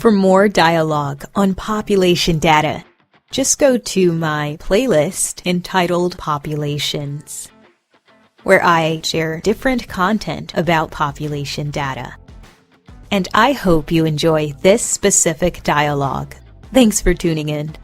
For more dialogue on population data, just go to my playlist entitled Populations, where I share different content about population data. And I hope you enjoy this specific dialogue. Thanks for tuning in.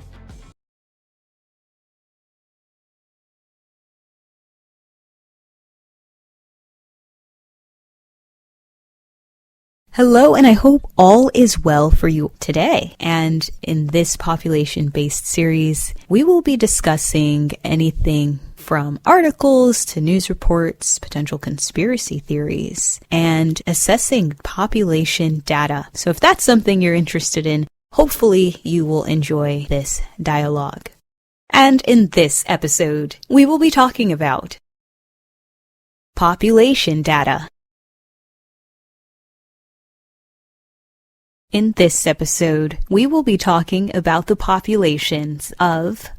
Hello, and I hope all is well for you today. And in this population-based series, we will be discussing anything from articles to news reports, potential conspiracy theories, and assessing population data. So if that's something you're interested in, hopefully you will enjoy this dialogue. And in this episode, we will be talking about population data. In this episode, we will be talking about the populations of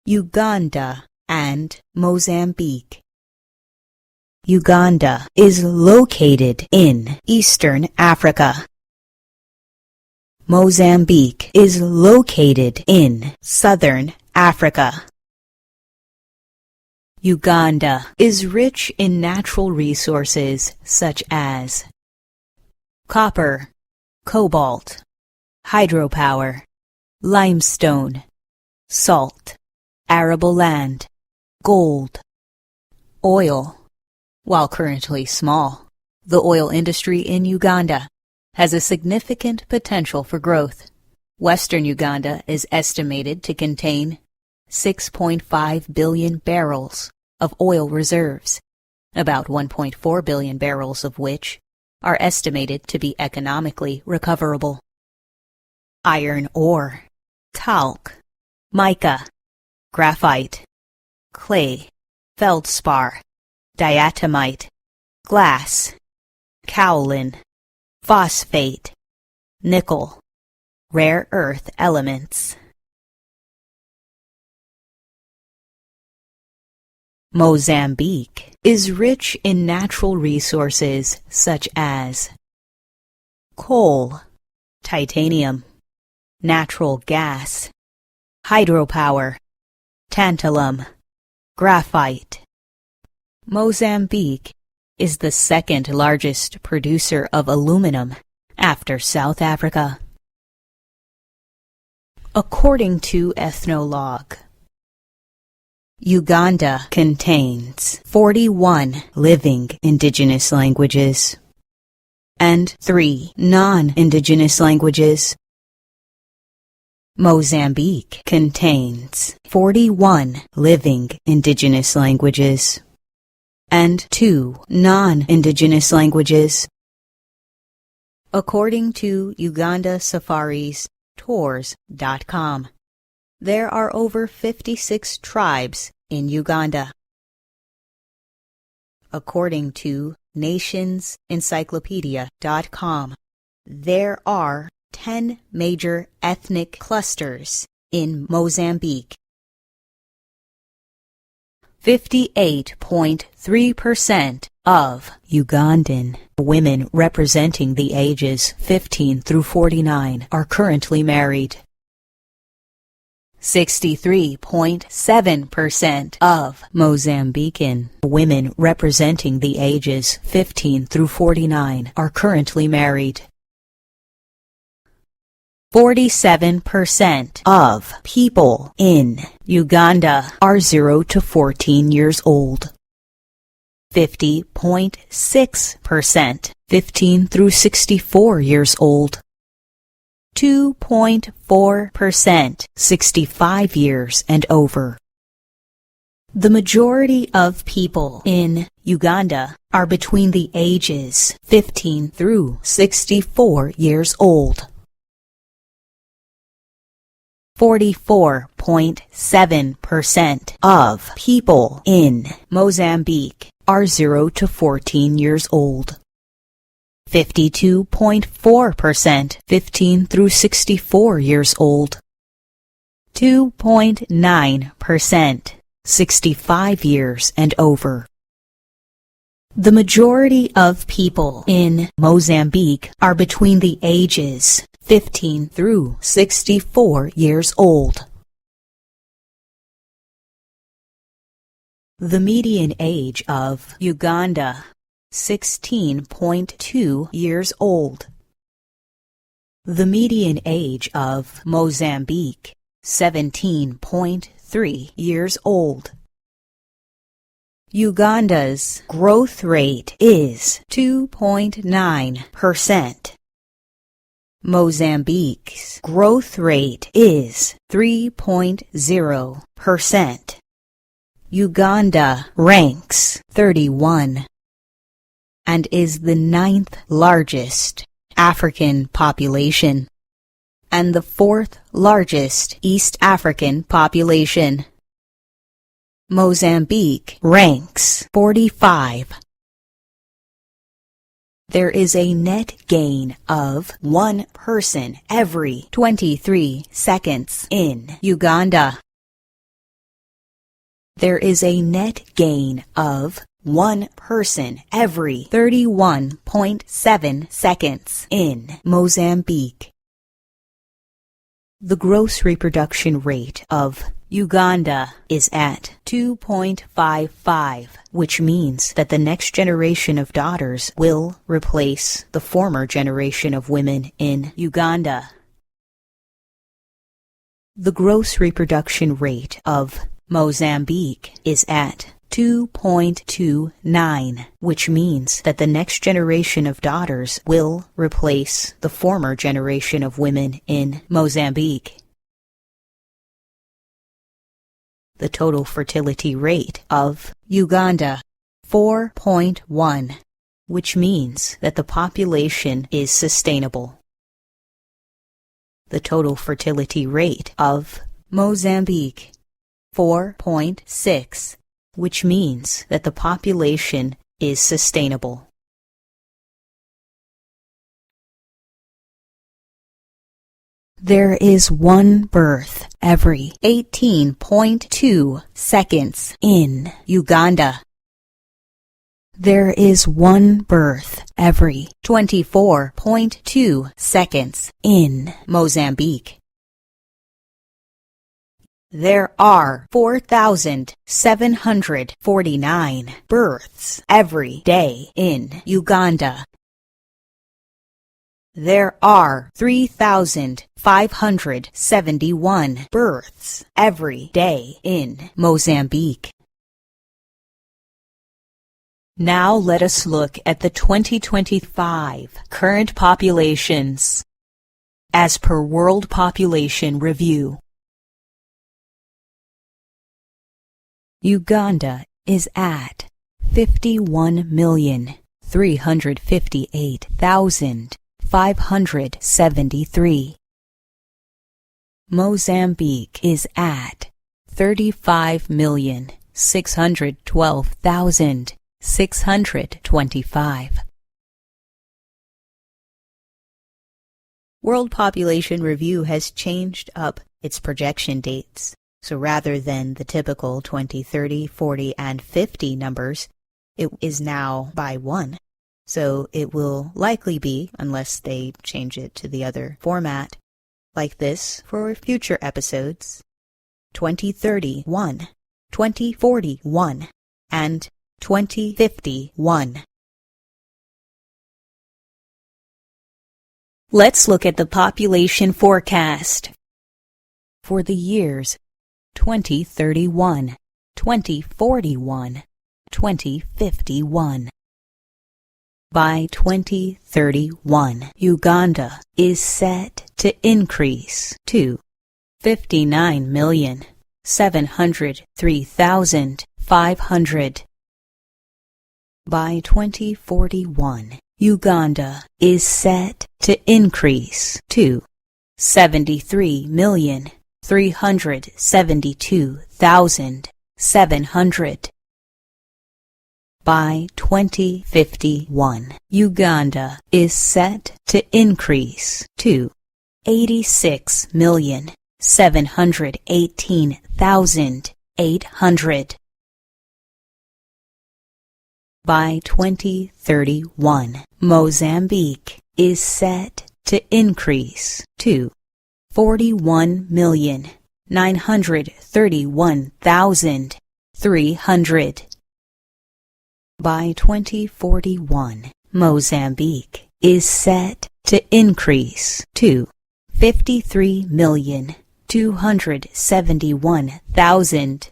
Uganda and Mozambique. Uganda is located in Eastern Africa. Mozambique is located in Southern Africa. Uganda is rich in natural resources such as copper, cobalt, hydropower, limestone, salt, arable land, gold, oil. While currently small, the oil industry in Uganda has a significant potential for growth. Western Uganda is estimated to contain 6.5 billion barrels of oil reserves, about 1.4 billion barrels of which are estimated to be economically recoverable. Iron ore, talc, mica, graphite, clay, feldspar, diatomite, glass, kaolin, phosphate, nickel, rare earth elements. Mozambique is rich in natural resources such as coal, titanium, natural gas, hydropower, tantalum, graphite. Mozambique is the second largest producer of aluminum after South Africa. According to Ethnologue, Uganda contains 41 living indigenous languages and 3 non-indigenous languages. Mozambique contains 41 living indigenous languages and 2 non-indigenous languages. According to Uganda Safaris Tours.com, there are over 56 tribes in Uganda. According to nationsencyclopedia.com, there are 10 major ethnic clusters in Mozambique. 58.3% of Ugandan women representing the ages 15 through 49 are currently married. 63.7% of Mozambican women representing the ages 15 through 49 are currently married. 47% of people in Uganda are 0 to 14 years old. 50.6% 15 through 64 years old. 2.4% 65 years and over. The majority of people in Uganda are between the ages 15 through 64 years old. 44.7% of people in Mozambique are 0 to 14 years old. 52.4% 15 through 64 years old. 2.9% 65 years and over. The majority of people in Mozambique are between the ages 15 through 64 years old. The median age of Uganda, 16.2 years old. The median age of Mozambique, 17.3 years old. Uganda's growth rate is 2.9%. Mozambique's growth rate is 3.0%. Uganda ranks 31 and is the 9th largest African population and the 4th largest East African population. Mozambique ranks 45. There is a net gain of 1 person every 23 seconds in Uganda. There is a net gain of 1 person every 31.7 seconds in Mozambique. The gross reproduction rate of Uganda is at 2.55, which means that the next generation of daughters will replace the former generation of women in Uganda. The gross reproduction rate of Mozambique is at 2.29, which means that the next generation of daughters will replace the former generation of women in Mozambique. The total fertility rate of Uganda, 4.1, which means that the population is sustainable. The total fertility rate of Mozambique, 4.6, which means that the population is sustainable. There is 1 birth every 18.2 seconds in Uganda. There is 1 birth every 24.2 seconds in Mozambique. There are 4,749 births every day in Uganda. There are 3,571 births every day in Mozambique. Now let us look at the 2025 current populations as per World Population Review. Uganda is at 51,358,573. Mozambique is at 35,612,625. World Population Review has changed up its projection dates. So rather than the typical 20, 30, 40, and 50 numbers, it is now by 1. So it will likely be, unless they change it to the other format, like this for future episodes: 2031, 2041, and 2051. Let's look at the population forecast for the years 2031, 2041, 2051. By 2031, Uganda is set to increase to 59,703,500. By 2041, Uganda is set to increase to 73,372,700. By 2051, Uganda is set to increase to 86,718,800. By 2031, Mozambique is set to increase to 41,931,300. By 2041, Mozambique is set to increase to 53,271,000.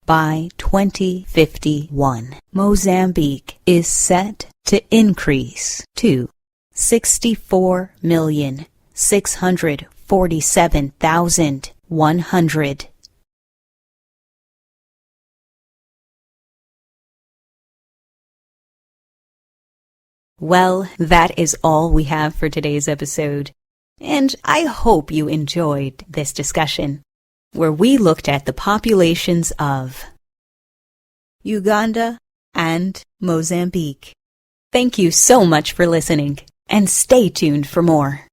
By 2051, Mozambique is set to increase to 64,647,100. Well, that is all we have for today's episode, and I hope you enjoyed this discussion, where we looked at the populations of Uganda and Mozambique. Thank you so much for listening, and stay tuned for more.